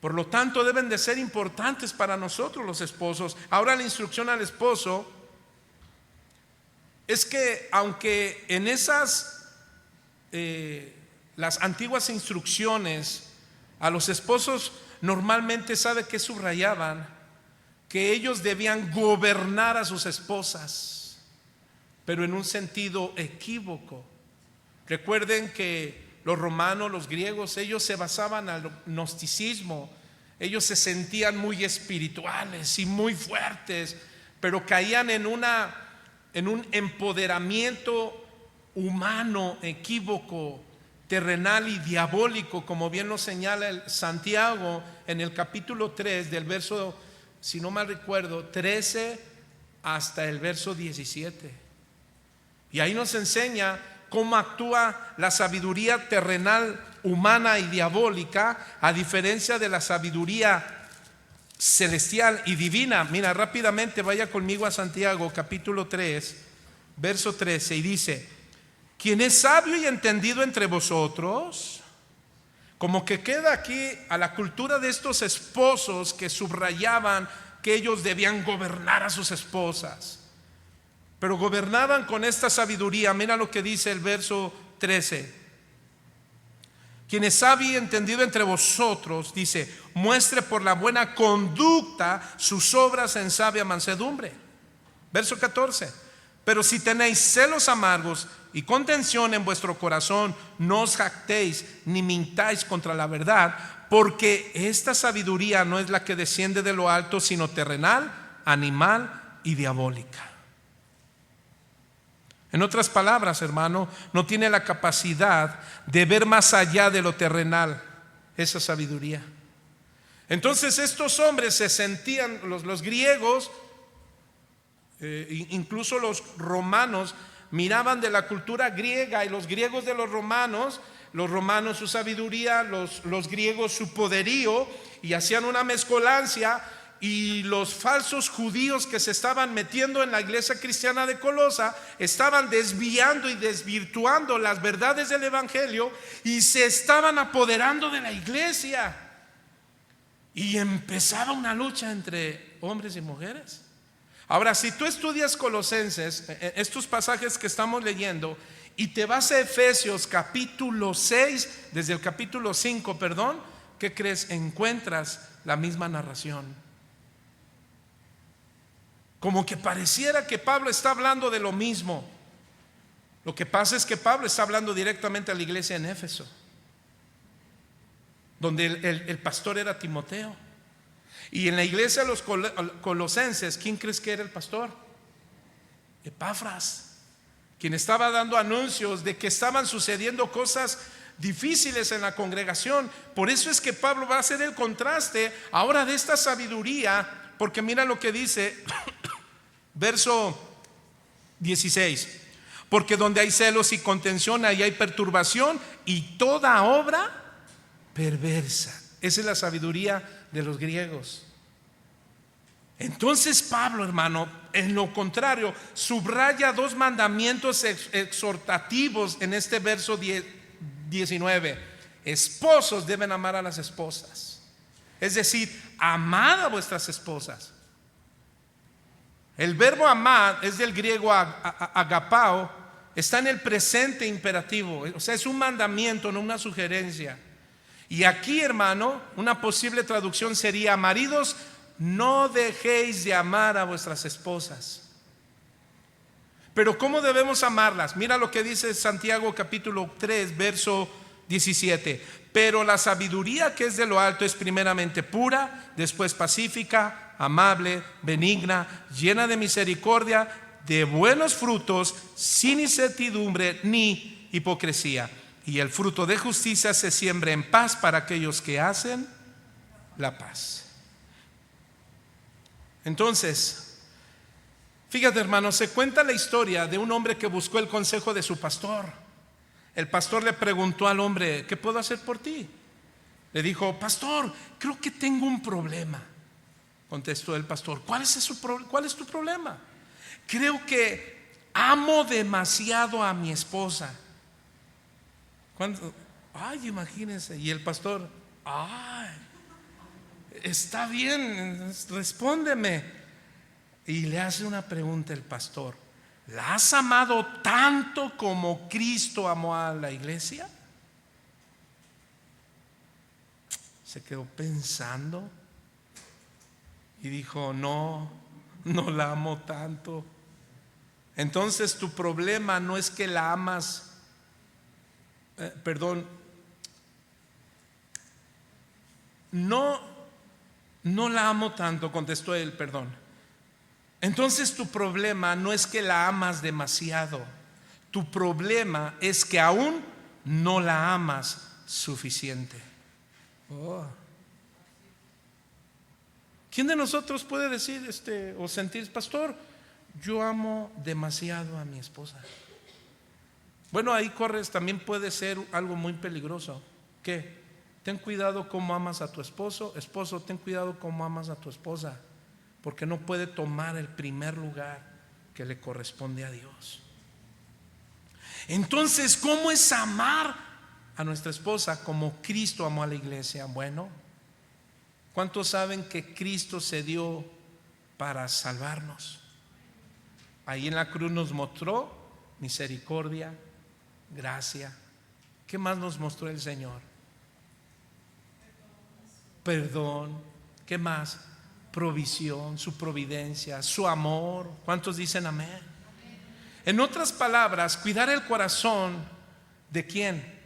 Por lo tanto, deben de ser importantes para nosotros los esposos. Ahora la instrucción al esposo es que aunque en esas las antiguas instrucciones a los esposos normalmente, ¿sabe qué subrayaban? Que ellos debían gobernar a sus esposas, pero en un sentido equívoco. Recuerden que los romanos, los griegos, ellos se basaban al gnosticismo. Ellos se sentían muy espirituales y muy fuertes, pero caían en un empoderamiento humano, equívoco, terrenal y diabólico, como bien nos señala el Santiago en el capítulo 3 del verso, si no mal recuerdo, 13 hasta el verso 17. Y ahí nos enseña cómo actúa la sabiduría terrenal, humana y diabólica, a diferencia de la sabiduría celestial y divina. Mira, rápidamente vaya conmigo a Santiago capítulo 3 verso 13 y dice: quien es sabio y entendido entre vosotros. Como que queda aquí a la cultura de estos esposos que subrayaban que ellos debían gobernar a sus esposas, pero gobernaban con esta sabiduría. Mira lo que dice el verso 13: quien es sabio y entendido entre vosotros, dice, muestre por la buena conducta sus obras en sabia mansedumbre. Verso 14: pero si tenéis celos amargos y contención en vuestro corazón, no os jactéis ni mintáis contra la verdad, porque esta sabiduría no es la que desciende de lo alto, sino terrenal, animal y diabólica. En otras palabras, hermano, no tiene la capacidad de ver más allá de lo terrenal, esa sabiduría. Entonces estos hombres se sentían, los griegos, incluso los romanos, miraban de la cultura griega y los griegos de los romanos su sabiduría, los griegos su poderío, y hacían una mezcolancia. Y los falsos judíos que se estaban metiendo en la iglesia cristiana de Colosa estaban desviando y desvirtuando las verdades del evangelio y se estaban apoderando de la iglesia. Y empezaba una lucha entre hombres y mujeres. Ahora, si tú estudias Colosenses, estos pasajes que estamos leyendo, y te vas a Efesios capítulo 6, desde el capítulo 5, perdón, ¿qué crees? Encuentras la misma narración. Como que pareciera que Pablo está hablando de lo mismo. Lo que pasa es que Pablo está hablando directamente a la iglesia en Éfeso, donde el pastor era Timoteo. Y en la iglesia de los colosenses, ¿quién crees que era el pastor? Epafras, quien estaba dando anuncios de que estaban sucediendo cosas difíciles en la congregación. Por eso es que Pablo va a hacer el contraste ahora de esta sabiduría, porque mira lo que dice verso 16: porque donde hay celos y contención, ahí hay perturbación y toda obra perversa. Esa es la sabiduría de los griegos. Entonces Pablo, hermano, en lo contrario, subraya dos mandamientos exhortativos en este verso 19. Esposos deben amar a las esposas, es decir, amad a vuestras esposas. El verbo amar es del griego agapao, está en el presente imperativo, o sea, es un mandamiento, no una sugerencia. Y aquí, hermano, una posible traducción sería: maridos, no dejéis de amar a vuestras esposas. Pero ¿cómo debemos amarlas? Mira lo que dice Santiago capítulo 3 verso 17: pero la sabiduría que es de lo alto es primeramente pura, después pacífica, amable, benigna, llena de misericordia de buenos frutos, sin incertidumbre ni hipocresía. Y el fruto de justicia se siembra en paz para aquellos que hacen la paz. Entonces, fíjate, hermano, se cuenta la historia de un hombre que buscó el consejo de su pastor. El pastor le preguntó al hombre: ¿qué puedo hacer por ti? Le dijo: pastor, creo que tengo un problema. Contestó el pastor: ¿cuál es tu problema? Creo que amo demasiado a mi esposa. Ay, imagínense. Y el pastor: ay, está bien, respóndeme. Y le hace una pregunta el pastor: ¿la has amado tanto como Cristo amó a la iglesia? Se quedó pensando y dijo: no la amo tanto. Entonces tu problema no es que la amas, no la amo tanto, contestó él, Entonces tu problema no es que la amas demasiado, tu problema es que aún no la amas suficiente. ¿Quién de nosotros puede decir o sentir: pastor, yo amo demasiado a mi esposa? Bueno, ahí también puede ser algo muy peligroso. ¿Qué? Ten cuidado cómo amas a tu esposo. Esposo, ten cuidado cómo amas a tu esposa, porque no puede tomar el primer lugar que le corresponde a Dios. Entonces, ¿cómo es amar a nuestra esposa como Cristo amó a la iglesia? Bueno, ¿cuántos saben que Cristo se dio para salvarnos? Ahí en la cruz nos mostró misericordia, gracia. ¿Qué más nos mostró el Señor? Perdón. ¿Qué más? Provisión, su providencia, su amor. ¿Cuántos dicen amén? En otras palabras, cuidar el corazón ¿de quién?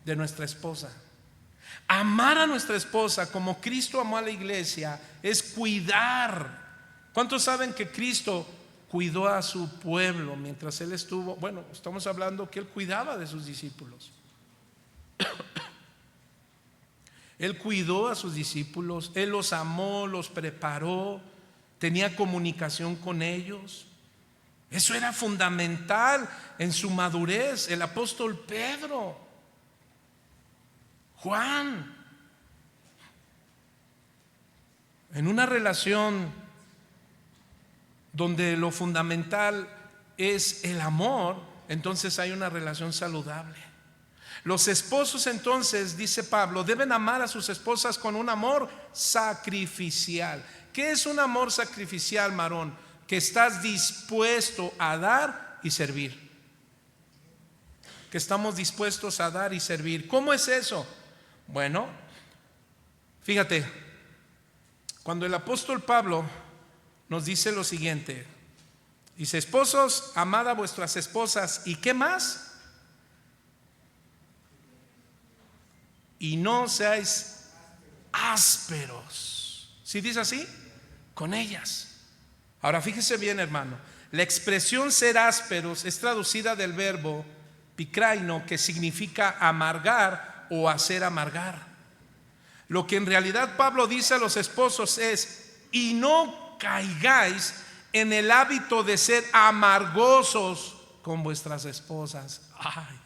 De nuestra esposa. Amar a nuestra esposa como Cristo amó a la iglesia es cuidar. ¿Cuántos saben que Cristo cuidó a su pueblo mientras Él estuvo? Bueno, estamos hablando que Él cuidaba de sus discípulos. Él cuidó a sus discípulos, Él los amó, los preparó, tenía comunicación con ellos. Eso era fundamental en su madurez. El apóstol Pedro, Juan, en una relación donde lo fundamental es el amor, entonces hay una relación saludable. Los esposos, entonces, dice Pablo, deben amar a sus esposas con un amor sacrificial. ¿Qué es un amor sacrificial, varón? Que estás dispuesto a dar y servir. Que estamos dispuestos a dar y servir. ¿Cómo es eso? Bueno, fíjate, cuando el apóstol Pablo nos dice lo siguiente, dice: esposos, amad a vuestras esposas. ¿Y qué más? Y no seáis ásperos. ¿Sí dice así? Con ellas. Ahora fíjese bien, hermano, la expresión ser ásperos es traducida del verbo pikraino, que significa amargar o hacer amargar. Lo que en realidad Pablo dice a los esposos es: y no caigáis en el hábito de ser amargosos con vuestras esposas. Ay,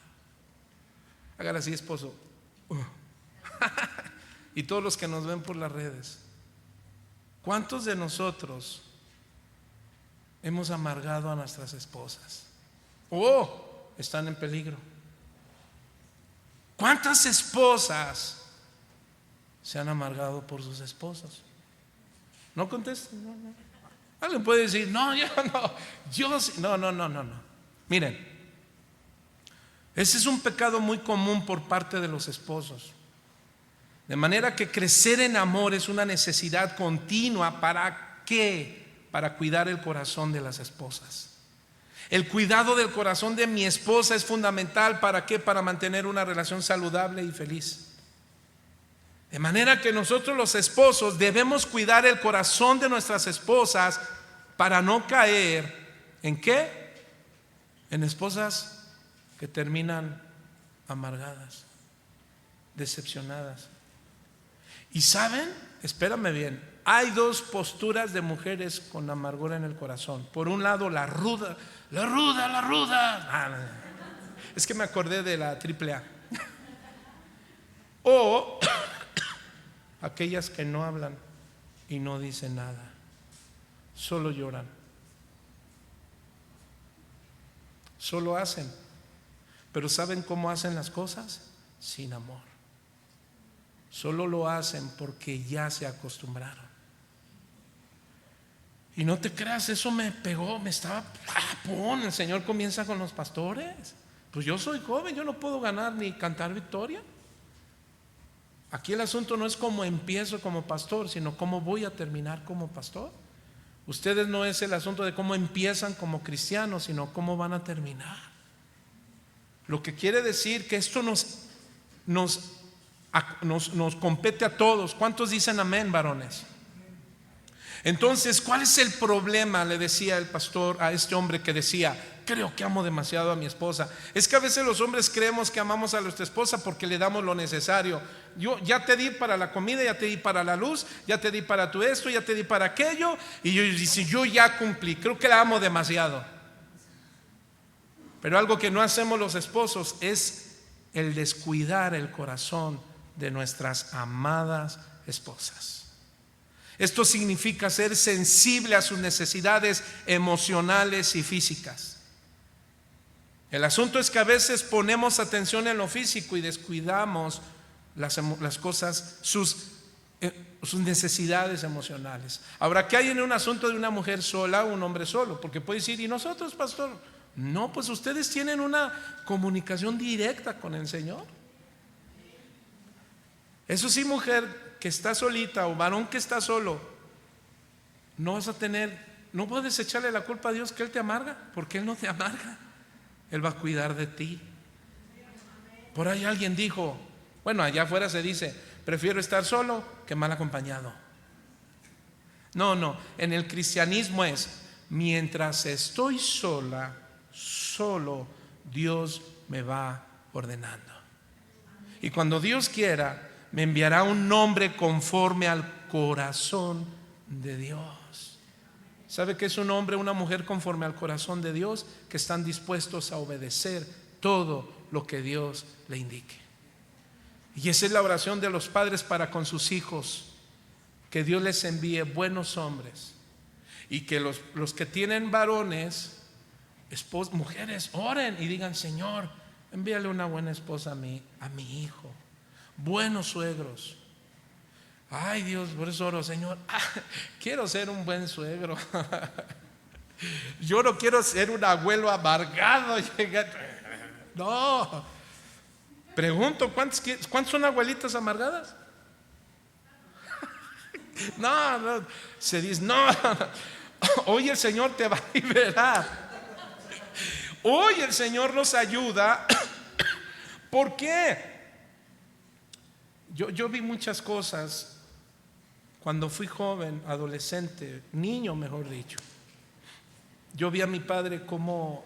hagan así, esposo. Y todos los que nos ven por las redes, ¿cuántos de nosotros hemos amargado a nuestras esposas? Están en peligro. ¿Cuántas esposas se han amargado por sus esposos? No contesten. No. Alguien puede decir: no, yo sí. No. Miren, ese es un pecado muy común por parte de los esposos. De manera que crecer en amor es una necesidad continua. ¿Para qué? Para cuidar el corazón de las esposas. El cuidado del corazón de mi esposa es fundamental. ¿Para qué? Para mantener una relación saludable y feliz. De manera que nosotros, los esposos, debemos cuidar el corazón de nuestras esposas para no caer ¿En qué? En esposas que terminan amargadas, decepcionadas. Y ¿saben? Espérame bien, hay dos posturas de mujeres con amargura en el corazón. Por un lado, la ruda. Es que me acordé de la AAA. O aquellas que no hablan y no dicen nada, solo lloran, solo hacen. Pero ¿saben cómo hacen las cosas? Sin amor. Solo lo hacen porque ya se acostumbraron. Y no te creas, eso me pegó, me estaba, el Señor comienza con los pastores. Pues yo soy joven, yo no puedo ganar ni cantar victoria. Aquí el asunto no es cómo empiezo como pastor, sino cómo voy a terminar como pastor. Ustedes no es el asunto de cómo empiezan como cristianos, sino cómo van a terminar. Lo que quiere decir que esto nos compete a todos. ¿Cuántos dicen amén, varones? Entonces, ¿cuál es el problema? Le decía el pastor a este hombre que decía: creo que amo demasiado a mi esposa. Es que a veces los hombres creemos que amamos a nuestra esposa porque le damos lo necesario. Yo ya te di para la comida, ya te di para la luz, ya te di para tu esto, ya te di para aquello. Y yo ya cumplí, creo que la amo demasiado. Pero algo que no hacemos los esposos es el descuidar el corazón de nuestras amadas esposas. Esto significa ser sensible a sus necesidades emocionales y físicas. El asunto es que a veces ponemos atención en lo físico y descuidamos las cosas, sus necesidades emocionales. Ahora, ¿qué hay en un asunto de una mujer sola o un hombre solo? Porque puede decir: ¿y nosotros, pastor? No, pues ustedes tienen una comunicación directa con el Señor. Eso sí, mujer que está solita o varón que está solo, no puedes echarle la culpa a Dios que Él te amarga, porque Él no te amarga. Él va a cuidar de ti. Por ahí alguien dijo, bueno, allá afuera se dice: prefiero estar solo que mal acompañado. No, en el cristianismo es: mientras estoy solo Dios me va ordenando. Y cuando Dios quiera, me enviará un hombre conforme al corazón de Dios. ¿Sabe qué es un hombre, una mujer conforme al corazón de Dios? Que están dispuestos a obedecer todo lo que Dios le indique. Y esa es la oración de los padres para con sus hijos: que Dios les envíe buenos hombres. Y que los que tienen varones, mujeres, oren y digan: Señor, envíale una buena esposa a mi hijo, buenos suegros. Ay, Dios, por eso oro: Señor, quiero ser un buen suegro. Yo no quiero ser un abuelo amargado. No. Pregunto: ¿cuántos son abuelitas amargadas? No, se dice: no. Hoy el Señor te va a liberar. Hoy el Señor nos ayuda. ¿Por qué? Yo vi muchas cosas cuando fui joven, adolescente, niño mejor dicho. Yo vi a mi padre como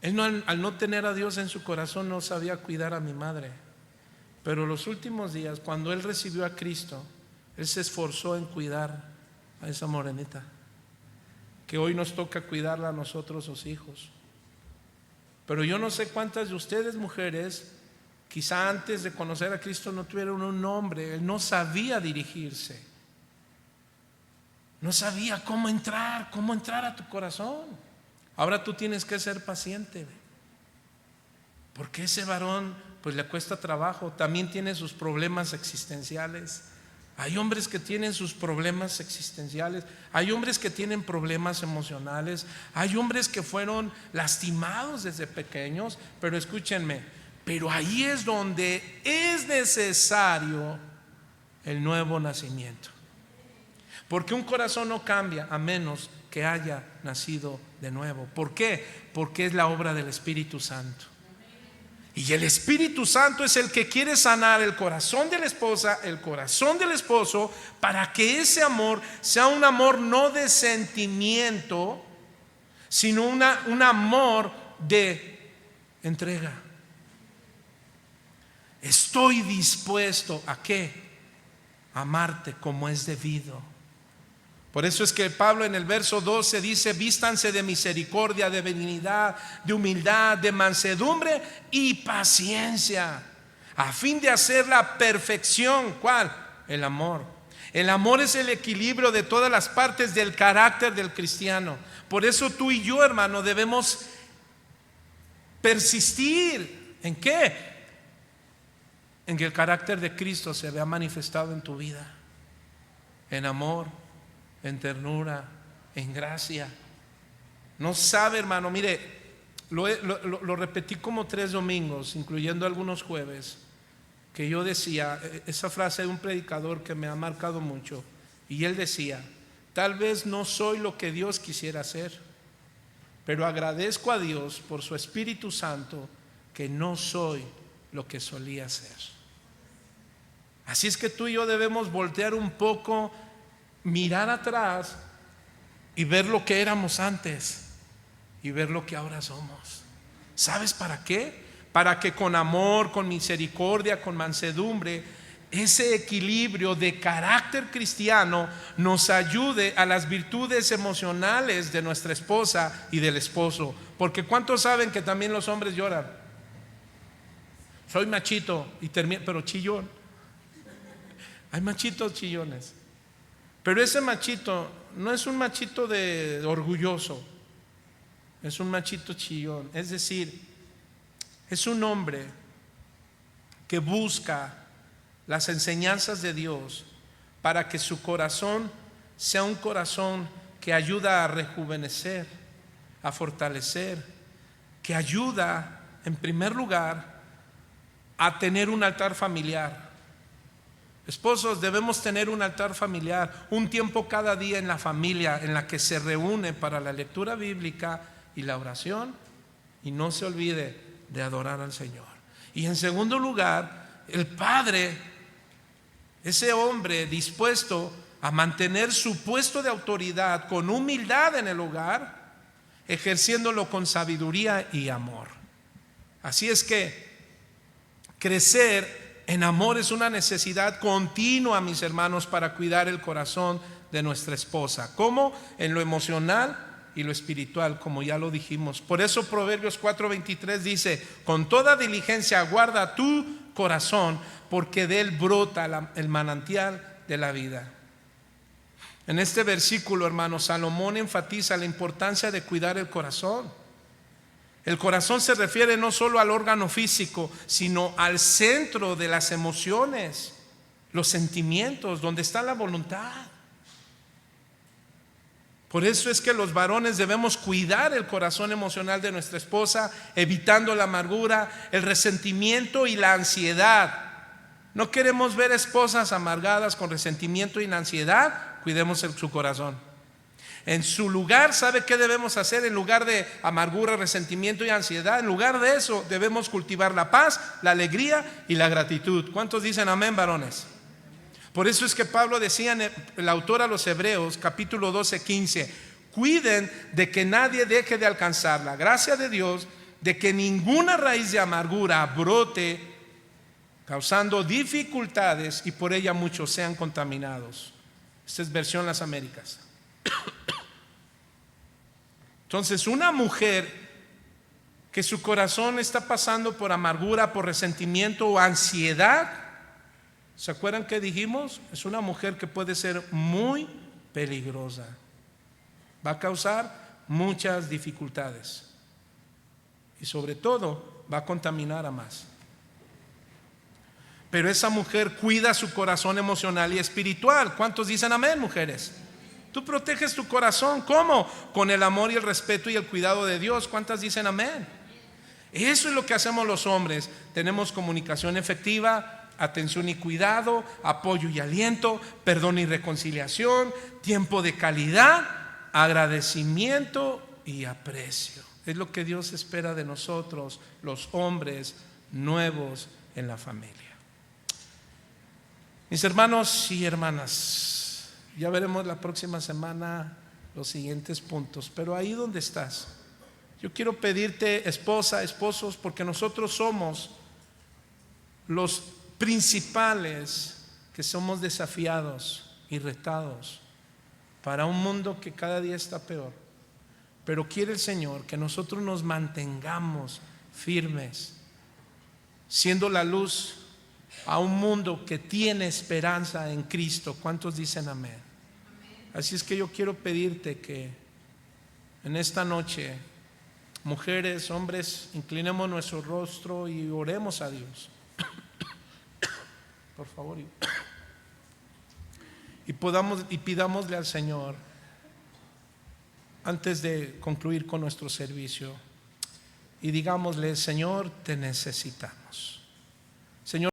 él al no tener a Dios en su corazón no sabía cuidar a mi madre. Pero los últimos días, cuando él recibió a Cristo, él se esforzó en cuidar a esa morenita, que hoy nos toca cuidarla a nosotros, sus hijos. Pero yo no sé cuántas de ustedes, mujeres, quizá antes de conocer a Cristo no tuvieron un nombre. Él no sabía dirigirse, no sabía cómo entrar a tu corazón. Ahora tú tienes que ser paciente, porque ese varón pues le cuesta trabajo, también tiene sus problemas existenciales. Hay hombres que tienen sus problemas existenciales, hay hombres que tienen problemas emocionales, hay hombres que fueron lastimados desde pequeños. Pero escúchenme, pero ahí es donde es necesario el nuevo nacimiento, porque un corazón no cambia a menos que haya nacido de nuevo. ¿Por qué? Porque es la obra del Espíritu Santo. Y el Espíritu Santo es el que quiere sanar el corazón de la esposa, el corazón del esposo, para que ese amor sea un amor no de sentimiento, sino un amor de entrega. Estoy dispuesto ¿a qué? A amarte como es debido. Por eso es que Pablo en el verso 12 dice: vístanse de misericordia, de benignidad, de humildad, de mansedumbre y paciencia, a fin de hacer la perfección. ¿Cuál? El amor. El amor es el equilibrio de todas las partes del carácter del cristiano. Por eso tú y yo, hermano, debemos persistir. ¿En qué? En que el carácter de Cristo se vea manifestado en tu vida, en amor, en ternura, en gracia. No sabe, hermano, mire, lo repetí como 3 domingos, incluyendo algunos jueves, que yo decía, esa frase de un predicador que me ha marcado mucho, y él decía: tal vez no soy lo que Dios quisiera ser, pero agradezco a Dios por su Espíritu Santo que no soy lo que solía ser. Así es que tú y yo debemos voltear un poco, mirar atrás y ver lo que éramos antes y ver lo que ahora somos. ¿Sabes para qué? Para que con amor, con misericordia, con mansedumbre, ese equilibrio de carácter cristiano nos ayude a las virtudes emocionales de nuestra esposa y del esposo. Porque ¿cuántos saben que también los hombres lloran? Soy machito pero chillón. Hay machitos chillones, pero ese machito no es un machito de orgulloso, es un machito chillón. Es decir, es un hombre que busca las enseñanzas de Dios para que su corazón sea un corazón que ayuda a rejuvenecer, a fortalecer, que ayuda en primer lugar a tener un altar familiar. Esposos, debemos tener un altar familiar, un tiempo cada día en la familia en la que se reúne para la lectura bíblica y la oración, y no se olvide de adorar al Señor. Y en segundo lugar, el padre, ese hombre dispuesto a mantener su puesto de autoridad con humildad en el hogar, ejerciéndolo con sabiduría y amor. Así es que crecer en amor es una necesidad continua, mis hermanos, para cuidar el corazón de nuestra esposa. ¿Cómo? En lo emocional y lo espiritual, como ya lo dijimos. Por eso Proverbios 4:23 dice: con toda diligencia guarda tu corazón, porque de él brota el manantial de la vida. En este versículo, hermanos, Salomón enfatiza la importancia de cuidar el corazón. El corazón se refiere no solo al órgano físico, sino al centro de las emociones, los sentimientos, donde está la voluntad. Por eso es que los varones debemos cuidar el corazón emocional de nuestra esposa, evitando la amargura, el resentimiento y la ansiedad. No queremos ver esposas amargadas con resentimiento y ansiedad. Cuidemos su corazón. En su lugar, ¿sabe qué debemos hacer? En lugar de amargura, resentimiento y ansiedad, en lugar de eso debemos cultivar la paz, la alegría y la gratitud. ¿Cuántos dicen amén, varones? Por eso es que Pablo decía, el autor a los Hebreos, capítulo 12:15: cuiden de que nadie deje de alcanzar la gracia de Dios, de que ninguna raíz de amargura brote, causando dificultades, y por ella muchos sean contaminados. Esta es versión Las Américas. Entonces, una mujer que su corazón está pasando por amargura, por resentimiento o ansiedad, ¿se acuerdan que dijimos? Es una mujer que puede ser muy peligrosa. Va a causar muchas dificultades y sobre todo va a contaminar a más. Pero esa mujer cuida su corazón emocional y espiritual. ¿Cuántos dicen amén, mujeres? Tú proteges tu corazón, ¿cómo? Con el amor y el respeto y el cuidado de Dios. ¿Cuántas dicen amén? Eso es lo que hacemos los hombres. Tenemos comunicación efectiva, atención y cuidado, apoyo y aliento, perdón y reconciliación, tiempo de calidad, agradecimiento y aprecio. Es lo que Dios espera de nosotros, los hombres nuevos en la familia. Mis hermanos y hermanas, ya veremos la próxima semana los siguientes puntos, pero ahí donde estás, yo quiero pedirte, esposa, esposos, porque nosotros somos los principales que somos desafiados y retados para un mundo que cada día está peor. Pero quiere el Señor que nosotros nos mantengamos firmes, siendo la luz a un mundo que tiene esperanza en Cristo. ¿Cuántos dicen amén? Así es que yo quiero pedirte que en esta noche, mujeres, hombres, inclinemos nuestro rostro y oremos a Dios. Por favor. Y pidámosle al Señor, antes de concluir con nuestro servicio, y digámosle: Señor, te necesitamos. Señor,